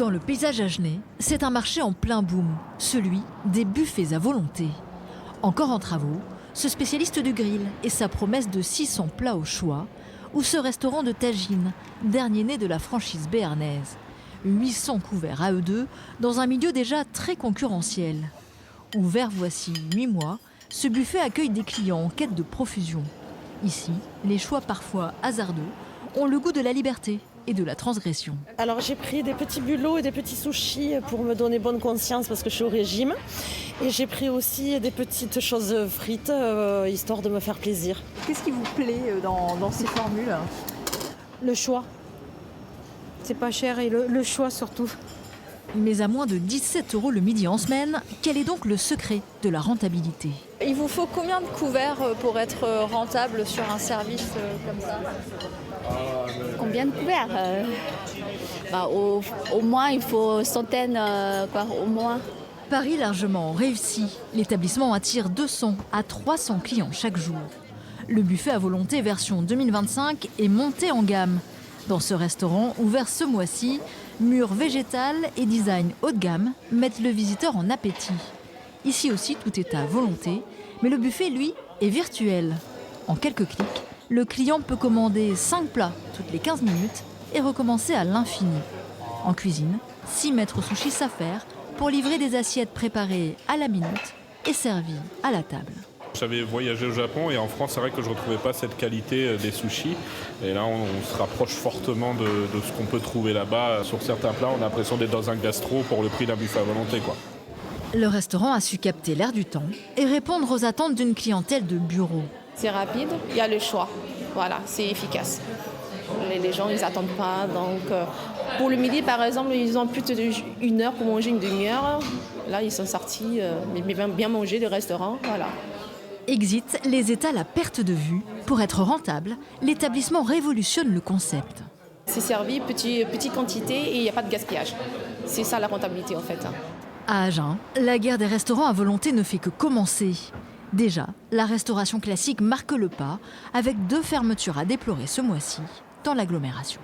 Dans le paysage agenais, c'est un marché en plein boom, celui des buffets à volonté. Encore en travaux, ce spécialiste du grill et sa promesse de 600 plats au choix, ou ce restaurant de tagine, dernier né de la franchise béarnaise. 800 couverts à eux deux, dans un milieu déjà très concurrentiel. Ouvert voici 8 mois, ce buffet accueille des clients en quête de profusion. Ici, les choix parfois hasardeux ont le goût de la liberté et de la transgression. Alors j'ai pris des petits bulots et des petits sushis pour me donner bonne conscience parce que je suis au régime. Et j'ai pris aussi des petites choses frites, histoire de me faire plaisir. Qu'est-ce qui vous plaît dans ces formules ? Le choix. C'est pas cher et le choix surtout. Mais à moins de 17 € le midi en semaine, quel est donc le secret de la rentabilité ? Il vous faut combien de couverts pour être rentable sur un service comme ça ? Combien de couverts au moins, il faut centaines, au moins. Pari largement réussi. L'établissement attire 200 à 300 clients chaque jour. Le buffet à volonté version 2025 est monté en gamme. Dans ce restaurant, ouvert ce mois-ci, murs végétal et design haut de gamme mettent le visiteur en appétit. Ici aussi, tout est à volonté, mais le buffet, lui, est virtuel. En quelques clics, le client peut commander 5 plats toutes les 15 minutes et recommencer à l'infini. En cuisine, 6 maîtres sushis s'affairent pour livrer des assiettes préparées à la minute et servies à la table. J'avais voyagé au Japon et en France, c'est vrai que je ne retrouvais pas cette qualité des sushis. Et là, on se rapproche fortement de ce qu'on peut trouver là-bas. Sur certains plats, on a l'impression d'être dans un gastro pour le prix d'un buffet à volonté, quoi. Le restaurant a su capter l'air du temps et répondre aux attentes d'une clientèle de bureau. C'est rapide, il y a le choix. Voilà, c'est efficace. Les gens, ils n'attendent pas. Donc, pour le midi, par exemple, ils ont plus d'1 heure pour manger, une demi-heure. Là, ils sont sortis, bien manger du restaurant. Voilà. Exit les étals à perte de vue. Pour être rentable, l'établissement révolutionne le concept. C'est servi petite quantité et il n'y a pas de gaspillage. C'est ça la rentabilité en fait. À Agen, la guerre des restaurants à volonté ne fait que commencer. Déjà, la restauration classique marque le pas avec 2 fermetures à déplorer ce mois-ci dans l'agglomération.